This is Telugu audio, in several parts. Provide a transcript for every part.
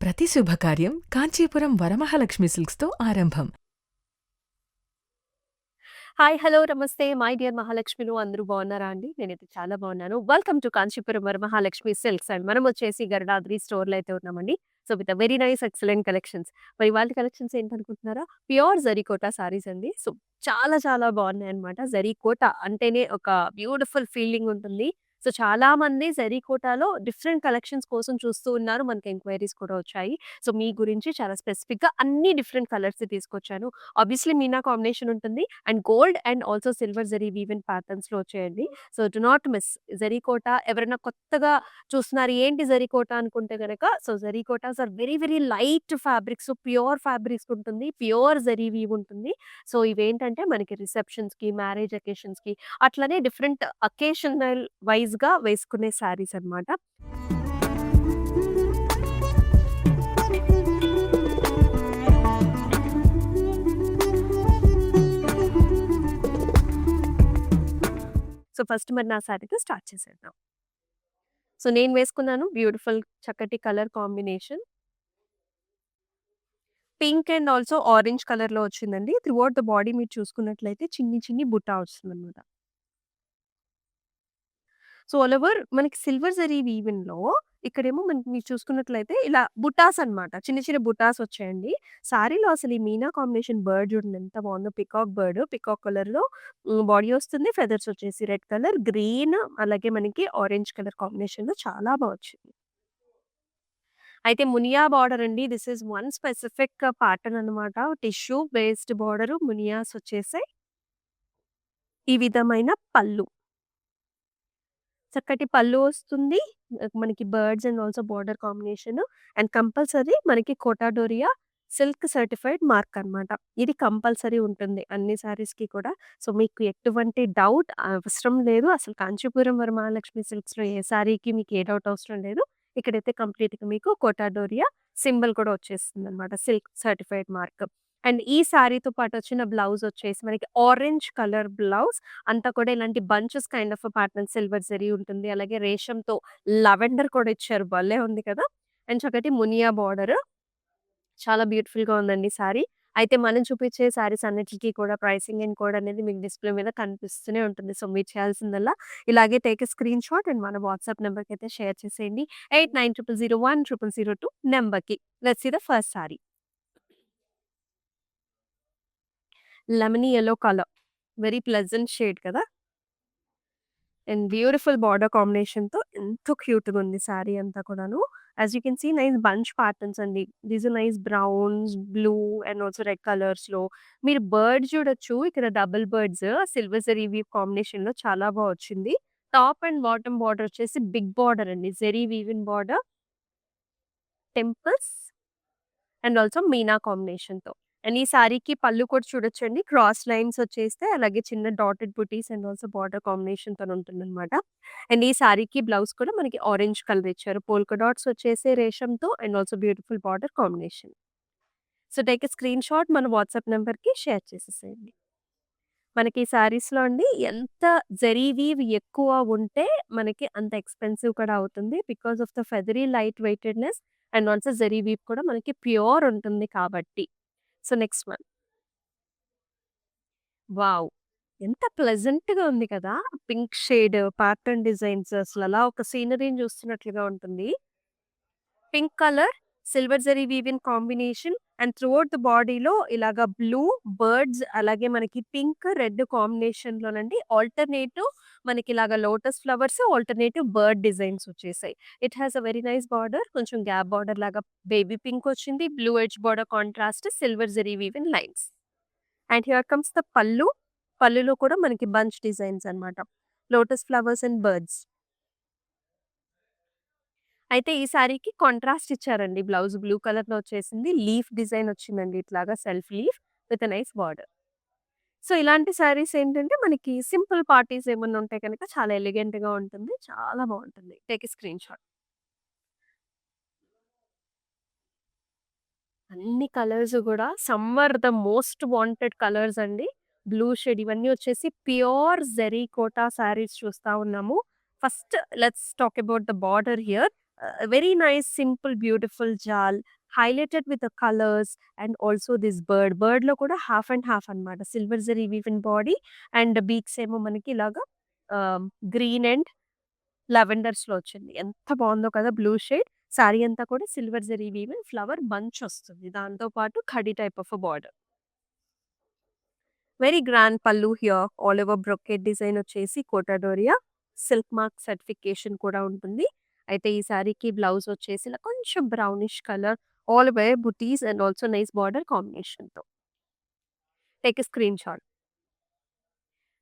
ప్రతి శుభకార్యం కాంచీపురం వరమహాలక్ష్మి సిల్క్స్‌తో ఆరంభం. హాయ్! హలో! నమస్తే. మై డియర్ మహాలక్ష్మిలు అందరూ బాగున్నారా అండి? నేనైతే చాలా బాగున్నాను. Welcome to Kanchipuram Varamahalakshmi silks and మనమొచ్చేసి Garudadri స్టోర్‌లో అయితే ఉన్నామండి. So, with a very nice excellent collections. మరి ఇవాల్టి కలెక్షన్స్ ఏంటనుకుంటున్నారా? ప్యూర్ జరీకోటా సారీస్ అండి. సో, చాలా చాలా బాగున్నాయన్నమాట. జరీకోట అంటేనే ఒక బ్యూటిఫుల్ ఫీలింగ్ ఉంటుంది. సో, చాలామంది జరీకోటాలో డిఫరెంట్ కలెక్షన్స్ కోసం చూస్తూ ఉన్నారు. మనకి ఎంక్వైరీస్ కూడా వచ్చాయి. సో, మీ గురించి చాలా స్పెసిఫిక్‌గా అన్ని డిఫరెంట్ కలర్స్ తీసుకొచ్చాను. ఆబ్వియస్లీ మీనా కాంబినేషన్ ఉంటుంది. And gold and also silver zari woven ప్యాటర్న్స్‌లో వచ్చాయండి. So, do not miss. Zari kota ఎవరైనా కొత్తగా చూస్తున్నారు ఏంటి జరీకోట అనుకుంటే గనక, so, జరీకోటాస్ are very very light fabrics, pure fabrics ఉంటుంది. ప్యూర్ జరీ వీవ్ ఉంటుంది. సో, ఇవేంటంటే మనకి రిసెప్షన్స్‌కి, మ్యారేజ్ అకేషన్స్‌కి అట్లనే డిఫరెంట్ అకేషనల్ వైస్‌గా వేసుకునే శారీస్ అన్నమాట. సో, ఫస్ట్ మరి నా శారీతో స్టార్ట్ చేసేద్దాం. సో, నేను వేసుకున్నాను బ్యూటిఫుల్ చక్కటి colour combination. Pink and also orange కలర్‌లో వచ్చిందండి. త్రూఔట్ ద బాడీ మీరు చూసుకున్నట్లయితే చిన్ని చిన్ని బుట్టా వస్తుందన్నమాట. సో, ఆల్ ఓవర్ మనకి సిల్వర్ జరీ వీవింగ్‌లో ఇక్కడేమో మనకి మీరు చూసుకున్నట్లయితే ఇలా బుటాస్ అన్నమాట. చిన్న చిన్న బుటాస్ వచ్చాయండి. సారీలో అసలు ఈ మీనా కాంబినేషన్ బర్డ్ చూడండి ఎంత బాగుందో. పికాక్ బర్డ్, పికాక్ కలర్‌లో బాడీ వస్తుంది. ఫెదర్స్ వచ్చేసి రెడ్ కలర్, గ్రీన్ అలాగే మనకి ఆరెంజ్ కలర్ కాంబినేషన్‌లో చాలా బా వచ్చింది. అయితే మునియా బార్డర్ అండి. This is one specific pattern అన్నమాట. టిష్యూ బేస్డ్ బార్డర్ మునియాస్ వచ్చేసాయి. ఈ విధమైన పళ్ళు. చక్కటి పళ్ళు వస్తుంది. మనకి birds and also border combination and compulsory మనకి Kota Doria silk certified mark అన్నమాట. ఇది కంపల్సరీ ఉంటుంది అన్ని సారీస్‌కి కూడా. సో, మీకు ఎటువంటి డౌట్ అవసరం లేదు. అసలు కాంచీపురం వరమహాలక్ష్మి సిల్క్స్‌లో ఏ సారీకి మీకు ఏ డౌట్ అవసరం లేదు. ఇక్కడైతే కంప్లీట్‌గా మీకు కోటా డోరియా సింబల్ కూడా వచ్చేస్తుందన్నమాట. Silk certified mark. అండ్ ఈ సారీతో పాటు వచ్చిన బ్లౌజ్ వచ్చేసి మనకి ఆరెంజ్ కలర్ బ్లౌజ్. అంతా కూడా ఇలాంటి bunches kind of pattern silver zari ఉంటుంది. అలాగే రేషంతో లావెండర్ కూడా ఇచ్చారు. భలే ఉంది కదా! అండ్ చక్కటి మునియా బార్డర్. చాలా బ్యూటిఫుల్‌గా ఉందండి సారీ. అయితే మనం చూపించే సారీస్ అన్నిట్లికి కూడా ప్రైసింగ్ అండ్ కోడ్ అనేది మీకు డిస్‌ప్లే మీద కనిపిస్తూనే ఉంటుంది. సో, మీరు చేయాల్సిందల్లా ఇలాగే take a screen shot and మన వాట్సాప్ నంబర్‌కైతే షేర్ చేసేయండి. 8900010002 నంబర్‌కి. Let's see the first saree. Lemony yellow colour. Very pleasant shade కదా! అండ్ బ్యూటిఫుల్ బార్డర్ కాంబినేషన్‌తో ఎంతో క్యూట్‌గా ఉంది సారీ అంతా కూడాను. As you can see nice bunch patterns అండి. These are nice browns, blue and also red కలర్స్‌లో. మీరు బర్డ్ చూడొచ్చు. ఇక్కడ double birds silver zari weave కాంబినేషన్‌లో చాలా బా వచ్చింది. టాప్ అండ్ బాటమ్ బార్డర్ వచ్చేసి బిగ్ బార్డర్ అండి. Zari woven border, temples and also meena కాంబినేషన్‌తో. అండ్ ఈ సారీకి పళ్ళు కూడా చూడొచ్చండి. క్రాస్ లైన్స్ వచ్చేస్తే అలాగే చిన్న dotted buttis and also border కాంబినేషన్‌తోని ఉంటుందన్నమాట. అండ్ ఈ సారీకి బ్లౌజ్ కూడా మనకి ఆరెంజ్ కలర్ ఇచ్చారు. పోల్కా డాట్స్ వచ్చేసి రేషంతో and also beautiful border combination. So, take a screen shot మన వాట్సాప్ నంబర్‌కి షేర్ చేసేసేయండి. మనకి ఈ సారీస్‌లో అండి ఎంత జరీ వీవ్ ఎక్కువ ఉంటే మనకి అంత ఎక్స్‌పెన్సివ్ కూడా అవుతుంది. Because of the feathery light వెయిటెడ్‌నెస్ అండ్ ఆల్సో జరీ వీవ్ కూడా మనకి ప్యూర్ ఉంటుంది కాబట్టి. So, next one. వావ్! ఎంత ప్లెజెంట్‌గా ఉంది కదా! పింక్ షేడ్ ప్యాటర్న్ డిజైన్స్ అసలలా ఒక సీనరీని చూస్తున్నట్లుగా ఉంటుంది. Pink colour, silver zari woven combination and throughout the బాడీలో ఇలాగ బ్లూ, బర్డ్స్ అలాగే మనకి పింక్, రెడ్ కాంబినేషన్‌లోనండి ఆల్టర్‌నేటివ్ మనకిలాగ lotus flowers, alternative bird designs వచ్చేసాయి. It has a very nice border. కొంచెం గ్యాప్ బార్డర్ లాగా బేబీ పింక్ వచ్చింది. Blue edge border contrast silver zari woven lines. And here comes the pallu. పల్లులో కూడా మనకి బంచ్ డిజైన్స్ అన్నమాట. Lotus flowers and birds. అయితే ఈ సారీకి కాంట్రాస్ట్ ఇచ్చారండి. బ్లౌజ్ బ్లూ కలర్‌లో వచ్చేసింది. లీఫ్ డిజైన్ వచ్చిందండి ఇట్లాగా self leaf with a nice border. So, ఇలాంటి సారీస్ ఏంటంటే మనకి సింపుల్ పార్టీస్ ఏమన్నా ఉంటే గనక చాలా ఎలిగెంట్‌గా ఉంటుంది. చాలా బావుంటుంది. Take a screen shot. అన్ని కలర్స్ గూడా summer the most wanted colours అండి. బ్లూ షేడ్ ఇవన్నీ వచ్చేసి ప్యూర్ జెరీ కోటా సారీస్ చూస్తా ఉన్నాము. First let's talk about the border here. Very nice simple beautiful jaal highlighted with the colours and also this బర్డ్‌లో కూడా హాఫ్ అండ్ హాఫ్ అన్నమాట. Silver zari woven body and beaks ఏమో మనకి ఇలాగా ఆహ్, గ్రీన్ అండ్ లావెండర్స్‌లో వచ్చింది. ఎంత బావుందో కదా! Blue shade. సారీ అంతా కూడా silver zari woven flower bunch వస్తుంది. దాంతో పాటు khadi type of border. Very grand పల్లు here. All over brocade design వచ్చేసి కోటాడోరియా. సిల్క్ మార్క్ సర్టిఫికేషన్ కూడా ఉంటుంది. అయితే ఈ సారీకి బ్లౌజ్ వచ్చేసి ఇలా కొంచెం brownish colour all over butis and also nice border కాంబినేషన్‌తో. Take a screen shot.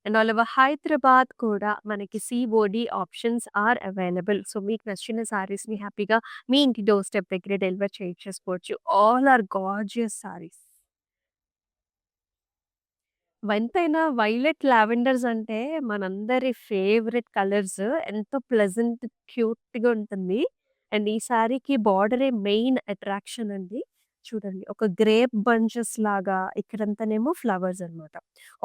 And all over Hyderabad కూడా మనకి COD options are available. So, మీకు నచ్చిన సారీస్‌ని హ్యాపీగా మీ ఇంటి డోర్ స్టెప్ దగ్గరే డెలివర్ చేయించేసుకోవచ్చు. All are gorgeous sarees. ఎంతైనా వైలెట్, లావెండర్స్ అంటే మనందరి ఫేవరెట్ కలర్స్. ఎంతో ప్లెజెంట్, క్యూట్‌గా ఉంటుంది. అండ్ ఈ సారీకి బార్డరే మెయిన్ అట్రాక్షన్ అండి. చూడండి ఒక గ్రేప్ బంచెస్ లాగా ఇక్కడంతానేమో ఫ్లవర్స్ అన్నమాట.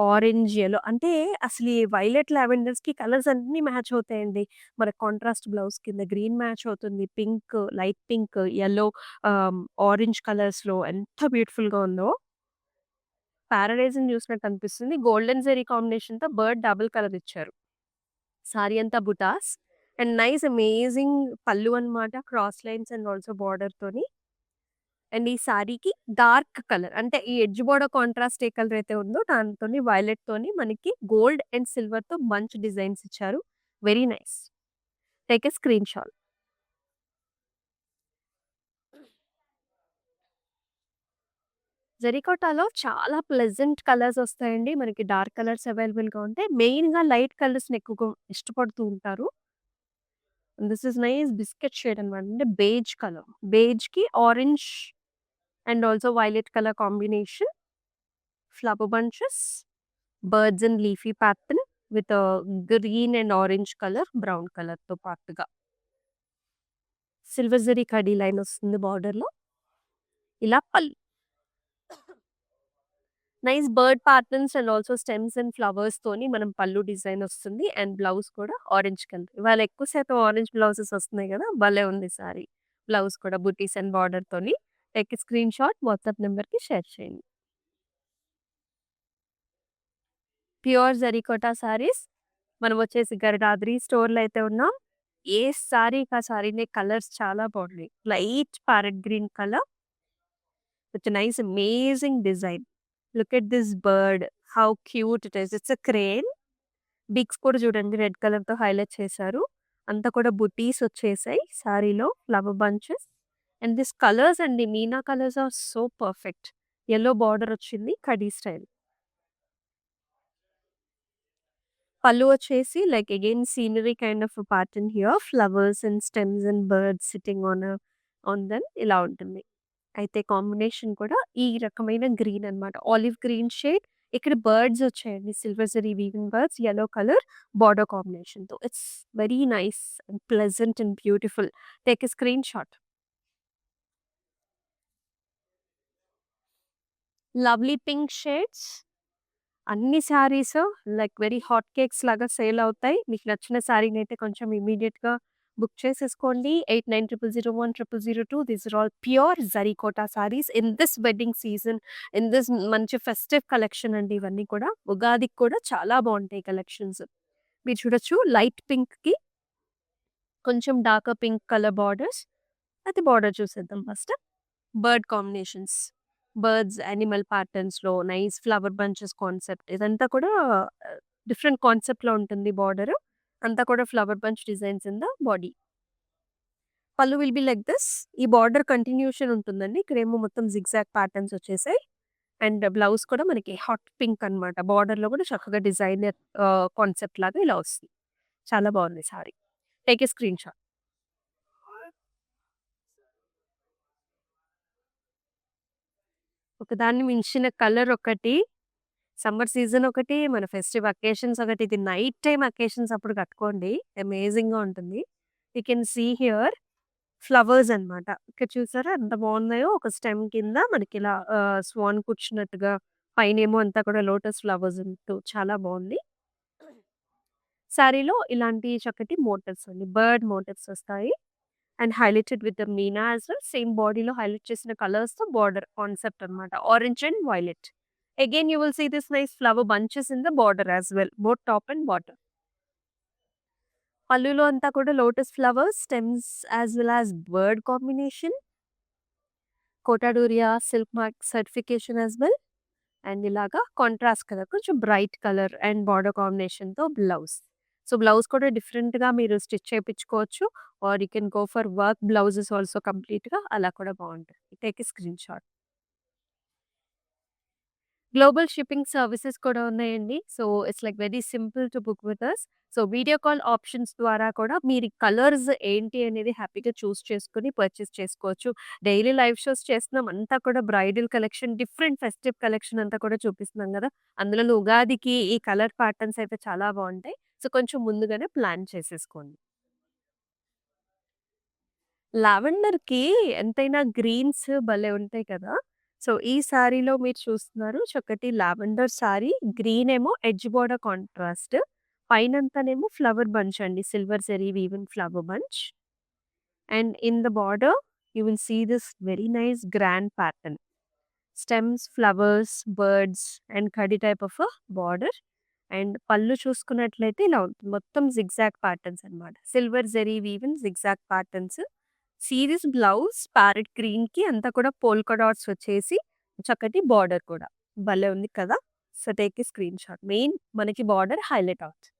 ఆరెంజ్, యెల్లో అంటే అసలు ఈ వైలెట్, లావెండర్స్‌కి కలర్స్ అన్నీ మ్యాచ్ అవుతాయండి. మన కాంట్రాస్ట్ బ్లౌజ్ కింద గ్రీన్ మ్యాచ్ అవుతుంది. Pink, light pink, yellow orange కలర్స్‌లో ఎంత బ్యూటిఫుల్‌గా ఉందో. పారడైజ్‌ని చూసినట్టు అనిపిస్తుంది. గోల్డెన్ జెరీ కాంబినేషన్‌తో బర్డ్ డబుల్ కలర్ ఇచ్చారు. సారీ అంతా butas and nice amazing pallu అన్నమాట. క్రాస్ లైన్స్ అండ్ ఆల్సో బార్డర్‌తోని. అండ్ ఈ సారీకి డార్క్ కలర్ అంటే ఈ ఎడ్జ్ బోర్డర్ కాంట్రాస్ట్ ఏ కలర్ అయితే ఉందో దానితోని వైలెట్‌తోని మనకి గోల్డ్ అండ్ సిల్వర్‌తో బంచ్ డిజైన్స్ ఇచ్చారు. Very nice. Take a screen shot. జెరికోటాలో చాలా ప్లెజెంట్ కలర్స్ వస్తాయండి. మనకి డార్క్ కలర్స్ అవైలబుల్‌గా ఉంటాయి. మెయిన్‌గా లైట్ కలర్స్‌ని ఎక్కువగా ఇష్టపడుతూ ఉంటారు. This is nice biscuit shade అనమాట. అంటే బేజ్ కలర్. బేజ్‌కి orange and also violet colour combination. Flower bunches, birds and leafy pattern with green and orange colour, brown కలర్‌తో పాటుగా. సిల్వర్ జరీ కడీ లైన్ వస్తుంది బార్డర్‌లో. ఇలా nice bird patterns and also stems and flowers తోని మనం పల్లు డిజైన్ వస్తుంది. అండ్ బ్లౌజ్ కూడా ఆరెంజ్ కలర్. ఇవాళ ఎక్కువ శాతం ఆరెంజ్ బ్లౌజెస్ వస్తున్నాయి కదా! భలే ఉంది సారీ. బ్లౌజ్ కూడా బుటీస్ అండ్ బార్డర్ తోని. Take a screen shot WhatsApp నంబర్‌కి షేర్ చేయండి. ప్యూర్ జరీకోటా సారీస్. మనం వచ్చేసి గరిడాద్రి స్టోర్‌లో అయితే ఉన్నాం. ఏ సారీకి ఆ సారీనే కలర్స్ చాలా బాగున్నాయి. Light parrot green colour with nice amazing design. Look at this bird. How cute it is. It's a crane. Biggs కూడా చూడండి రెడ్ కలర్‌తో హైలైట్ చేశారు. అంతా కూడా బుటీస్ వచ్చేసాయి సారీలో flower bunches. And this colours అండి meena colours are so perfect. Yellow border వచ్చింది కడీ స్టైల్. పల్లు వచ్చేసి like again scenery kind of pattern here. Flowers and stems and birds sitting on them ఇలా ఉంటుంది. అయితే కాంబినేషన్ కూడా ఈ రకమైన గ్రీన్ అన్నమాట. Olive green shade. ఇక్కడ బర్డ్స్ వచ్చాయండి. Silver zari weaving birds, yellow colour border కాంబినేషన్‌తో. It's very nice and pleasant and beautiful. Take a screen shot. Lovely pink shades. అన్ని saris like very hot cakes లాగా సేల్ అవుతాయి. మీకు నచ్చిన శారీనైతే కొంచెం ఇమ్మీడియేట్‌గా బుక్ చేసేసుకోండి. 8900010002 these are all pure zari kota saris in this wedding season. In this మంచి ఫెస్టివ్ కలెక్షన్ అండి ఇవన్నీ కూడా. ఉగాదికి కూడా చాలా బావుంటాయి కలెక్షన్స్. మీరు చూడొచ్చు లైట్ పింక్‌కి కొంచెం డార్కర్ పింక్ కలర్ బార్డర్స్. అయితే బార్డర్ చూసేద్దాం first. Bird combinations. Birds, animal ప్యాటర్న్స్‌లో నైస్ ఫ్లవర్ బంచెస్ కాన్సెప్ట్. ఇదంతా కూడా డిఫరెంట్ కాన్సెప్ట్‌లో ఉంటుంది బార్డర్. అంతా కూడా flower bunch designs in the body. Pallu will be like this. ఈ బార్డర్ కంటిన్యూషన్ ఉంటుందండి. ఇక్కడేమో మొత్తం జిగ్‌జాగ్ ప్యాటర్న్స్ వచ్చేసాయి. అండ్ బ్లౌజ్ కూడా మనకి హాట్ పింక్ అన్నమాట. బార్డర్‌లో కూడా చక్కగా డిజైనర్ కాన్సెప్ట్ లాగా ఇలా వస్తుంది. చాలా బాగుంది sorry. Take a screen shot. ఒకదాన్ని మించిన కలర్ ఒకటి. సమ్మర్ సీజన్ ఒకటి, మన ఫెస్టివ్ అకేషన్స్ ఒకటి. ఇది నైట్ టైమ్ అకేషన్స్ అప్పుడు కట్టుకోండి. అమేజింగ్‌గా ఉంటుంది. You can see here flowers అన్నమాట. ఇక్కడ చూసారా ఎంత బాగున్నాయో. ఒక స్టెమ్ కింద మనకిలా స్వాన్ కూర్చున్నట్టుగా, పైనేమో అంతా కూడా లోటస్ ఫ్లవర్స్ ఉంటూ చాలా బాగుంది. శారీలో ఇలాంటి చక్కటి మోటివ్స్ అండి. బర్డ్ మోటివ్స్ వస్తాయి. And highlighted with the meena as well. Same బాడీలో హైలైట్ చేసిన కలర్స్‌తో బార్డర్ కాన్సెప్ట్ అన్నమాట. Orange and violet. Again you will see this nice flower bunches in the border as well. Both top and bottom. పల్లులో అంతా కూడా lotus flowers, stems as well as bird combination. Kota Doria silk mark certification as well. And ఇలాగా కాంట్రాస్ట్ కలర్ కొంచెం బ్రైట్ కలర్ అండ్ బార్డర్ కాంబినేషన్‌తో బ్లౌజ్. సో, బ్లౌజ్ కూడా డిఫరెంట్‌గా మీరు స్టిచ్ చేపించుకోవచ్చు. Or you can go for work blouses also కంప్లీట్‌గా అలా కూడా బావుంటది. Take a screen shot. Global shipping services కూడా ఉన్నాయండి. So, it's like very simple to book with us. So, video call options ద్వారా కూడా మీరు కలర్స్ ఏంటి అనేది హ్యాపీగా చూస్ చేసుకొని పర్చేస్ చేసుకోవచ్చు. డైలీ లైవ్ షోస్ చేస్తున్నాం. అంతా కూడా bridal collection, different festive collection అంతా కూడా చూపిస్తున్నాం గదా! అందులోను ఉగాదికి ఈ కలర్ ప్యాటర్న్స్ అయితే చాలా బావుంటాయి. సో, కొంచెం ముందుగానే ప్లాన్ చేసేసుకోండి. లావెండర్‌కి ఎంతైనా గ్రీన్స్ భలే ఉంటాయి కదా! సో, ఈ సారీలో మీరు చూస్తున్నారు చక్కటి లావెండర్ సారీ. గ్రీన్ ఏమో ఎడ్జ్ బోర్డర్ కాంట్రాస్ట్. పైనంతానేమో ఫ్లవర్ బంచ్ అండి. Silver zari woven flower bunch. And in the border you will see this very nice grand pattern. Stems, flowers, birds and కడీ type of border. And pallu చూసుకున్నట్లయితే ఇలా ఉంటుంది. మొత్తం జిగ్‌జాగ్ ప్యాటర్న్స్ అన్నమాట. Silver zari woven zigzag patterns. Series blouse parrot గ్రీన్‌కి అంతా కూడా పోల్కా డాట్స్ వచ్చేసి చక్కటి బార్డర్ కూడా. భలే ఉంది కదా! So, take a screen shot. Main మనకి బార్డర్ హైలైట్ అవుతుంది.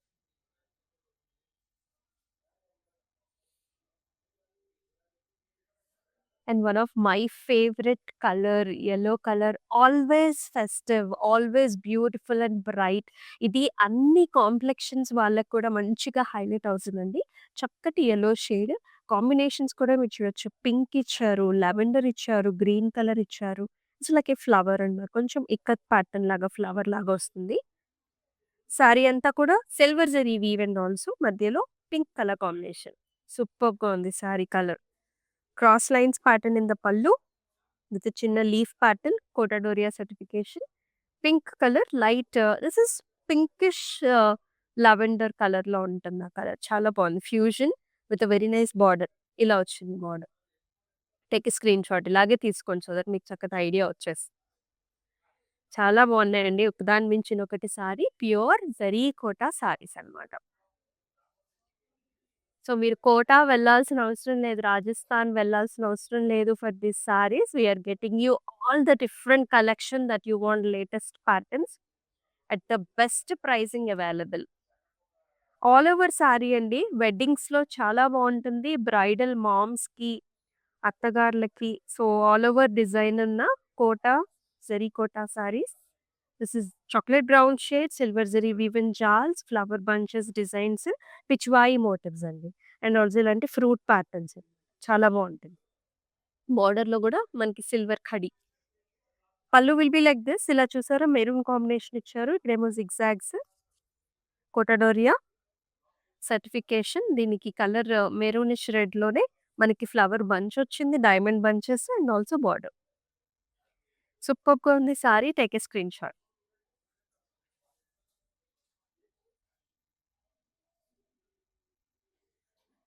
And one of my favourite colour yellow colour. Always festive, always beautiful and bright. ఇది అన్ని కాంప్లెక్షన్స్ వాళ్ళకి కూడా మంచిగా హైలైట్ అవుతుందండి. చక్కటి యెల్లో షేడ్. కాంబినేషన్స్ కూడా మీరు చూడొచ్చు. పింక్ ఇచ్చారు, లావెండర్ ఇచ్చారు, గ్రీన్ కలర్ ఇచ్చారు. ఇట్స్ లైక్ ఏ ఫ్లవర్ అన్నమాట. కొంచెం ఇక్కత్ ప్యాటర్న్ లాగా ఫ్లవర్ లాగా వస్తుంది. సారీ అంతా కూడా silver zari weave and also మధ్యలో పింక్ కలర్ కాంబినేషన్. సూపర్బ్‌గా ఉంది sari colour. Cross lines pattern in the pallu with చిన్న leaf pattern, Kota Doria certification. Pink colour light this is pinkish lavender కలర్‌లో ఉంటుంది ఆ కలర్. చాలా బాగుంది. Fusion with very nice border. ఇలా వచ్చింది border. Take a screen shot. ఇలాగే తీసుకోండి సో దట్ మీకు చక్కటి ఐడియా వచ్చేస్తుంది. చాలా బాగున్నాయండి. ఒకదాని మించిన ఒకటి సారీ. ప్యూర్ జరీ కోటా సారీస్ అన్నమాట. సో, మీరు కోటా వెళ్ళాల్సిన అవసరం లేదు. రాజస్థాన్ వెళ్ళాల్సిన అవసరం లేదు for these saris. We are getting you all the different collection that you want latest patterns at the best pricing available. All over sari అండి. వెడ్డింగ్స్‌లో చాలా బావుంటుంది. బ్రైడల్ మామ్స్‌కి, అత్తగార్లకి సో, ఆల్ ఓవర్ డిజైన్ ఉన్న Kota, zari Kota saris. This is chocolate brown shade, silver zari woven జాల్స్, flower bunches designs, pichwai motifs అండి. అండ్ ఆల్సో ఇలాంటి ఫ్రూట్ ప్యాటర్న్స్. చాలా బావుంటుంది. బోర్డర్‌లో గూడా మనకి సిల్వర్ ఖడీ. పల్లు విల్ బి లైక్ థిస్. ఇలా చూసారా మెరూన్ కాంబినేషన్ ఇచ్చారు. ఇక్కడేమో జిగ్‌జాగ్స్. కోటాడోరియా సర్టిఫికేషన్. దీనికి కలర్ మెరూనిష్ రెడ్‌లోనే మనకి ఫ్లవర్ బంచ్ వచ్చింది. Diamond bunches and also border. సూపర్బ్‌గా ఉంది sari. Take a screen shot.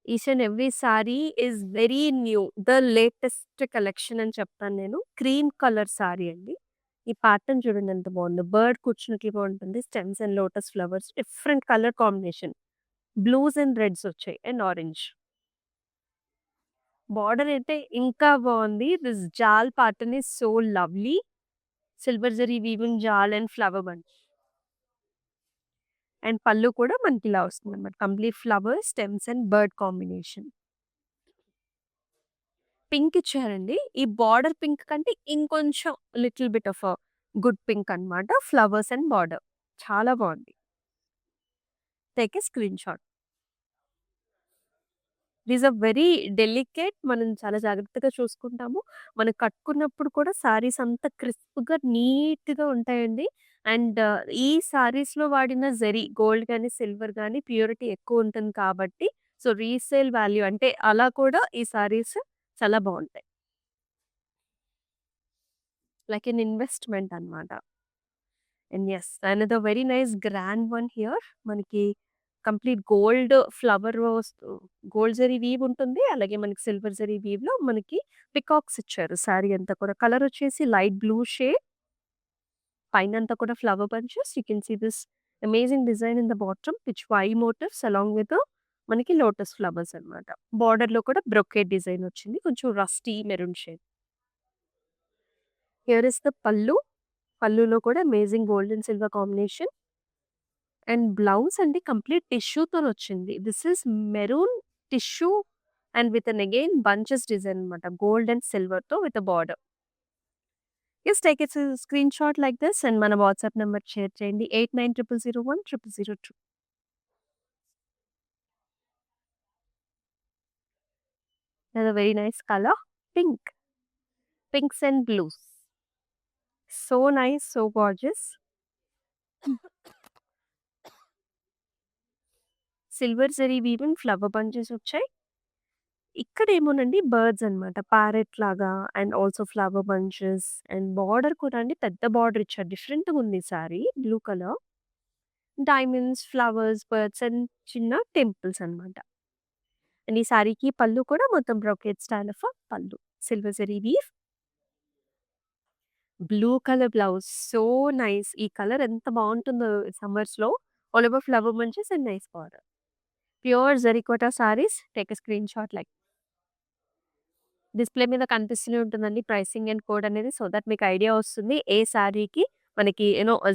Each and every sari is very new. The latest collection అని చెప్తాను నేను. క్రీమ్ కలర్ సారీ అండి. ఈ ప్యాటర్న్ చూడండి ఎంత బావుందో. బర్డ్ కూర్చున్నట్లుగా ఉంటుంది. Stems and lotus flowers. Different colour combination. Blues and reds వచ్చాయి. And orange. బార్డర్ అయితే ఇంకా బావుంది. This jaal pattern is so lovely. Silver zari weaving jaal and flower bunch. And pallu కూడా మనకి ఇలా వస్తుందన్నమాట. Complete flowers, stems and bird combination. Pink ఇచ్చారండి. ఈ బార్డర్ పింక్ కంటే ఇంకొంచెం little bit of good pink అన్నమాట. Flowers and border. చాలా బావుంది. Take a screen shot. These are very delicate. మనం చాలా జాగ్రత్తగా చూసుకుంటాము. మనం కట్టుకున్నప్పుడు కూడా సారీస్ అంతా క్రిస్ప్‌గా, నీట్‌గా ఉంటాయండి. అండ్ ఈ సారీస్‌లో వాడిన జరీ గోల్డ్ గాని, సిల్వర్ గాని ప్యూరిటీ ఎక్కువ ఉంటుంది కాబట్టి సో, రీసేల్ వాల్యూ అంటే అలా కూడా ఈ సారీస్ చాలా బావుంటాయి. లైక్ ఎన్ ఇన్వెస్ట్‌మెంట్ అన్నమాట. And yes another very nice grand one here. మనకి complete gold flower gold zari weave ఉంటుంది. అలాగే మనకి సిల్వర్ జరీ వీవ్‌లో మనకి పికాక్స్ ఇచ్చారు శారీ అంతా కూడా. కలర్ వచ్చేసి లైట్ బ్లూ షేడ్. పైనంతా కూడా flower bunches. You can see this amazing design in the bottom which why motifs along with మనకి లోటస్ ఫ్లవర్స్ అన్నమాట. బోర్డర్‌లో కూడా బ్రొకేట్ డిజైన్ వచ్చింది. కొంచెం rusty maroon shade. Here is the pallu. పల్లులో కూడా amazing gold and silver combination. And blouse అండి కంప్లీట్ టిష్యూతోనొచ్చింది. This is maroon tissue and with again bunches design అన్నమాట. గోల్డ్ అండ్ సిల్వర్‌తో with a border. Just take a screenshot like this and మన వాట్సాప్ నంబర్ షేర్ చేయండి. 8900010002. Another very nice color, pink. Pinks and blues. So nice, so gorgeous. Silver zari weaving flower bunches వచ్చాయి. ఇక్కడేమోనండి బర్డ్స్ అన్నమాట. ప్యారట్ లాగా and also flower bunches and border కూడా అండి పెద్ద బార్డర్ ఇచ్చారు. డిఫరెంట్‌గుంది sorry blue colour. Diamonds, flowers, birds and చిన్న టెంపుల్స్ అన్నమాట. అండ్ ఈ సారీకి పళ్ళు కూడా మొత్తం బ్రొకేట్ స్టైల్ ఆఫ్ పళ్ళు. Silver zari weave. Blue colour blouse. So nice. ఈ కలర్ ఎంత బావుంటుందో సమ్మర్స్‌లో. All over flower bunches and nice border. Pure zari kota saris. Take a screenshot like display మీద కనిపిస్తూనే ఉంటుందండి ప్రైసింగ్ అండ్ కోడ్ అనేది. సో దట్ మీకు ఐడియా వస్తుంది. ఏ సారీకి మనకి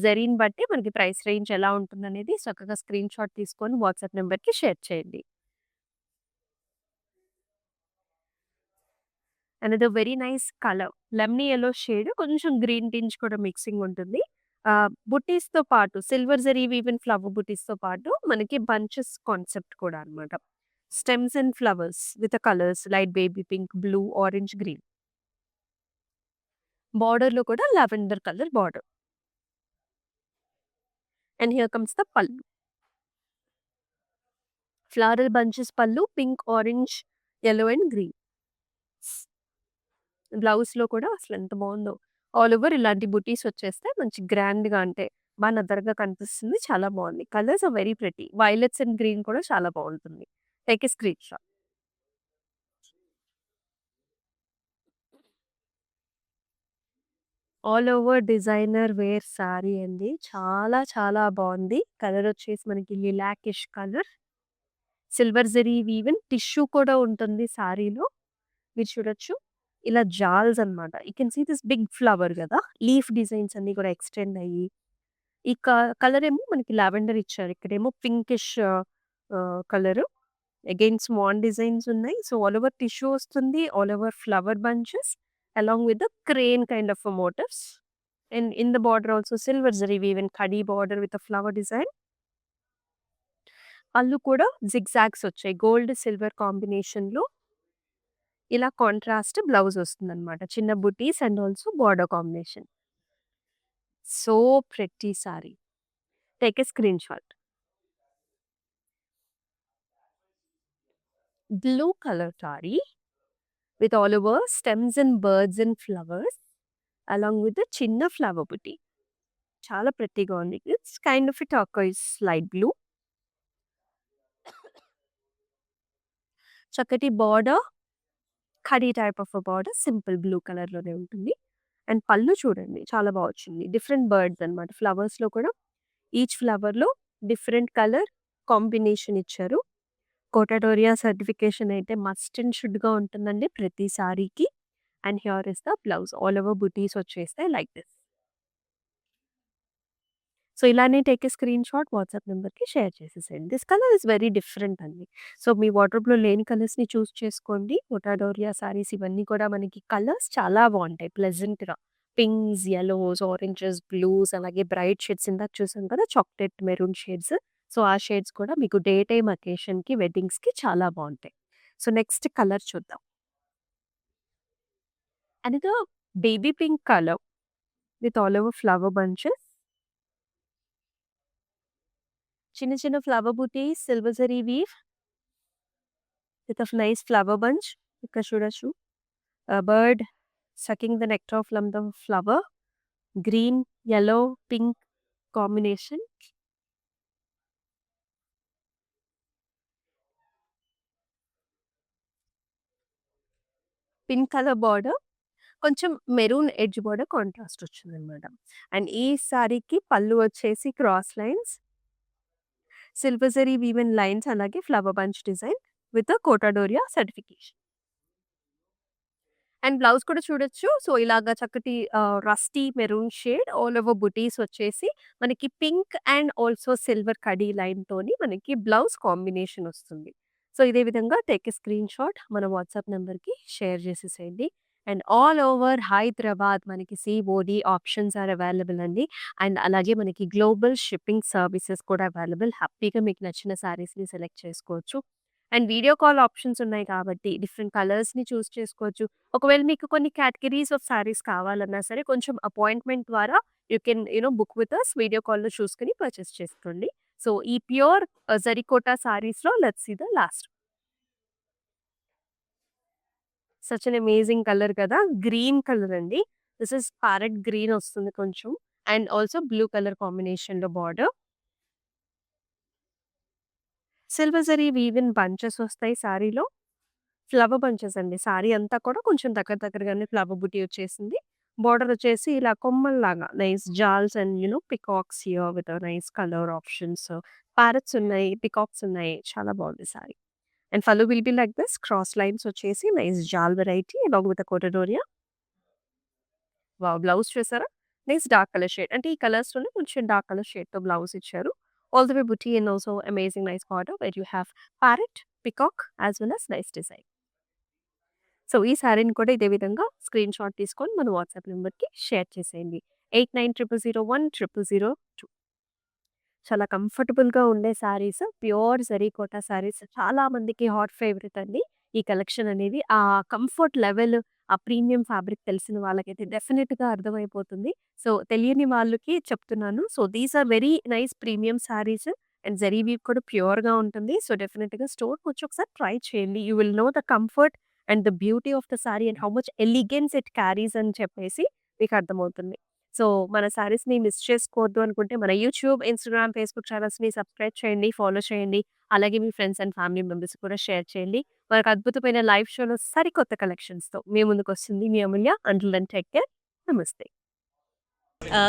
జరీని బట్టి మనకి ప్రైస్ రేంజ్ ఎలా ఉంటుందనేది చక్కగా స్క్రీన్‌షాట్ తీసుకొని వాట్సాప్ నంబర్‌కి షేర్ చేయండి. Another very nice colour. Lemony yellow shade కొంచెం గ్రీన్ టింజ్ కూడా మిక్సింగ్ ఉంటుంది. బుట్టీస్‌తో పాటు సిల్వర్ జరీ వీవెన్ ఫ్లవర్ బుట్టీస్‌తో పాటు మనకి బంచెస్ కాన్సెప్ట్ కూడా అన్నమాట. Stems and flowers with colours light baby pink, blue, orange, green. బార్డర్‌లో కూడా lavender colour border. And here comes the పల్లు. ఫ్లోరల్ బంచెస్ పల్లు pink, orange, yellow and green. బ్లౌజ్‌లో కూడా అసలెంత బావుందో. ఆల్ ఓవర్ ఇలాంటి బుటీస్ వచ్చేస్తే మంచి గ్రాండ్‌గా అంటే నద్దరగా కనిపిస్తుంది. చాలా బావుంది. Colours are very pretty. Violets and green కూడా చాలా బావుంటుంది. Take a screen shot. All over designer wear sari అండి. చాలా చాలా బావుంది. కలర్ వచ్చేసి మనకి lilacish colour. Silver zari woven tissue కూడా ఉంటుంది సారీలో. మీరు చూడొచ్చు. ఇలా జాల్స్ అన్నమాట. You can see this big flower గదా! లీఫ్ డిజైన్స్ అన్నీ కూడా ఎక్స్‌టెండ్ అయ్యి ఈ కలర్ ఏమో మనకి లావెండర్ ఇచ్చారు. ఇక్కడేమో pinkish colour. Again swan designs ఉన్నాయి. సో, ఆల్ ఓవర్ టిష్యూ వస్తుంది. All over flower bunches along with the crane kind of motifs. And in the border also silver zari woven కడీ బార్డర్ విత్ ఫ్లవర్ డిజైన్. పళ్ళు కూడా జిగ్‌జాగ్స్ వచ్చాయి. గోల్డ్, సిల్వర్ కాంబినేషన్‌లో ఇలా కాంట్రాస్ట్ బ్లౌజ్ వస్తుందన్నమాట. చిన్న బుటీస్ and also border combination. So pretty sorry. Take a screen shot. Blue color saree with all over stems and birds and flowers along with the chinna flower bouquet. చాలా ప్రెట్టీగా ఉంది. It's kind of a turquoise light blue. చక్కటి బార్డర్ ఖడీ type of border simple blue కలర్‌లోనే ఉంటుంది. అండ్ పళ్ళు చూడండి చాలా బా వచ్చింది. డిఫరెంట్ బర్డ్స్ అన్నమాట. ఫ్లవర్స్‌లో కూడా ఈచ్ ఫ్లవర్‌లో డిఫరెంట్ కలర్ కాంబినేషన్ ఇచ్చారు. కోటాడోరియా సర్టిఫికేషన్ అయితే మస్ట్ అండ్ షుడ్‌గా ఉంటుందండి ప్రతి సారీకి. And here is the blouse. All over బుటీస్ వచ్చేస్తాయి లైక్ దిస్. సో, ఇలానే టేక్ ఎ స్క్రీన్‌షాట్ వాట్సాప్ నంబర్‌కి షేర్ చేసేసేయండి. This colour is very different అండి. సో, మీ వార్డ్‌రోబ్‌లో లేని కలర్స్‌ని చూజ్ చేసుకోండి. కోటాడోరియా సారీస్ ఇవన్నీ కూడా మనకి కలర్స్ చాలా బావుంటాయి ప్లెజెంట్‌గా. పింక్స్, యెల్లోస్, ఆరెంజెస్, బ్లూస్ అలాగే బ్రైట్ షేడ్స్ ఇందాక చూసాం కదా! Chocolate maroon shades. సో, ఆ షేడ్స్ కూడా మీకు డే టైమ్ అకేషన్‌కి, వెడ్డింగ్స్‌కి చాలా బావుంటాయి. సో, నెక్స్ట్ కలర్ చూద్దాం. Another baby pink colour with all over flower bunches. చిన్న చిన్న flower butis, silver zari weave with a nice flower bunch. ఇక్కడ చూడొచ్చు. Bird sucking the nectar from the flower. Green, yellow, pink combination. Pink colour border, కొంచెం మెరూన్ ఎడ్జ్ బార్డర్ కాంట్రాస్ట్ వచ్చిందనమాట. అండ్ ఈ సారీకి పళ్ళు వచ్చేసి cross lines, silver zari woven lines, అలాగే flower bunch design with Kota Doria certification. And blouse కూడా చూడొచ్చు. సో, ఇలాగా చక్కటి rusty maroon shade all over బుటీస్ వచ్చేసి మనకి పింక్ అండ్ ఆల్సో సిల్వర్ కడీ లైన్‌తోని మనకి బ్లౌజ్ కాంబినేషన్ వస్తుంది. సో, ఇదే విధంగా టేక్ ఎ స్క్రీన్ షాట్ మన వాట్సాప్ నంబర్‌కి షేర్ చేసేసేయండి. అండ్ ఆల్ ఓవర్ హైదరాబాద్ మనకి సీఓడీ ఆప్షన్స్ ఆర్ అవైలబుల్ అండి. అండ్ అలాగే మనకి గ్లోబల్ షిప్పింగ్ సర్వీసెస్ కూడా అవైలబుల్. హ్యాపీగా మీకు నచ్చిన శారీస్‌ని సెలెక్ట్ చేసుకోవచ్చు. అండ్ వీడియో కాల్ ఆప్షన్స్ ఉన్నాయి కాబట్టి డిఫరెంట్ కలర్స్‌ని చూస్ చేసుకోవచ్చు. ఒకవేళ మీకు కొన్ని కేటగరీస్ ఆఫ్ సారీస్ కావాలన్నా సరే కొంచెం అపాయింట్‌మెంట్ ద్వారా you can book with us. Video కాల్‌లో చూసుకొని పర్చేస్ చేసుకోండి. సో, ఈ pure zari kota సారీస్‌లో let's see the last. Such an amazing colour కదా! గ్రీన్ కలర్ అండి. దిస్ ఈస్ ప్యారెట్ గ్రీన్ వస్తుంది కొంచెం. అండ్ ఆల్సో బ్లూ కలర్ కాంబినేషన్‌లో బార్డర్. సిల్వర్ జరీ వీవిన్ బంచెస్ వస్తాయి సారీలో. ఫ్లవర్ బంచెస్ అండి. సారీ అంతా కూడా కొంచెం దగ్గరగానే ఫ్లవర్ బుటీ వచ్చేసింది. బోర్డర్ వచ్చేసి ఇలా కొమ్మల్లాగా నైస్ జాల్స్ and peacocks here with nice colour options. Parrots ఉన్నాయి, పికాక్స్ ఉన్నాయి. చాలా బాగుంది sari. And pallu will be like this cross lines వచ్చేసి nice jaal variety along with Kota Doria. Wow! Blouse చూసారా? Nice dark colour shade. అంటే ఈ కలర్స్‌లోనే కొంచెం డార్క్ కలర్ షేడ్‌తో బ్లౌజ్ ఇచ్చారు. ఆల్ ది వే బుటీ and also amazing nice border where you have parrot, peacock as well as nice design. So, ఈ సారీని కూడా ఇదే విధంగా స్క్రీన్ షాట్ తీసుకొని మన వాట్సాప్ నంబర్‌కి షేర్ చేసేయండి. 8900010002. చాలా కంఫర్టబుల్‌గా ఉండే సారీస్, ప్యూర్ జరీకోటా సారీస్ చాలా మందికి హాట్ ఫేవరెట్ అండి. ఈ కలెక్షన్ అనేది ఆ కంఫర్ట్ లెవెల్, ఆ ప్రీమియం ఫ్యాబ్రిక్ తెలిసిన వాళ్ళకైతే డెఫినిట్‌గా అర్థమైపోతుంది. సో, తెలియని వాళ్ళకి చెప్తున్నాను. So, these are very nice premium saris and zari weave కూడా ప్యూర్‌గా ఉంటుంది. సో, డెఫినిట్‌గా స్టోర్‌కొచ్చి ఒకసారి ట్రై చేయండి. You will know the comfort and the beauty of the sari and how much elegance it carries అని చెప్పేసి మీకు అర్థమవుతుంది. సో, మన సారీస్‌ని మిస్ చేసుకోవద్దు అనుకుంటే మన యూట్యూబ్, ఇన్‌స్టాగ్రామ్, ఫేస్‌బుక్ ఛానెల్స్‌ని సబ్స్క్రైబ్ చేయండి, ఫాలో చేయండి. అలాగే మీ ఫ్రెండ్స్ అండ్ ఫ్యామిలీ మెంబర్స్‌కి కూడా షేర్ చేయండి. మరొక అద్భుతమైన లైవ్ షోలో సరికొత్త కలెక్షన్స్‌తో మీ ముందుకొస్తుంది మీ Amulya. Until then take care. నమస్తే.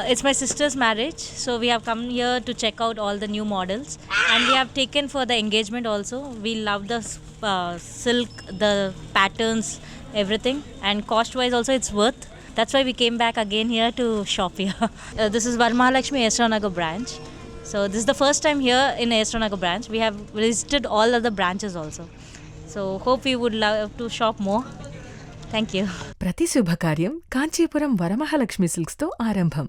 It's my sister's marriage, so we have come here to check out all the new models, and we have taken for the engagement also. We love the silk, the patterns, everything, and cost-wise also it's worth. That's why we came back again here to shop here. This is Varamahalakshmi Esranagar branch. So this is the first time here in Esranagar branch. We have visited all other branches also. So hope we would love to shop more. Thank you. ప్రతి శుభకార్యం కాంచీపురం వరమహాలక్ష్మి సిల్క్స్‌తో ఆరంభం.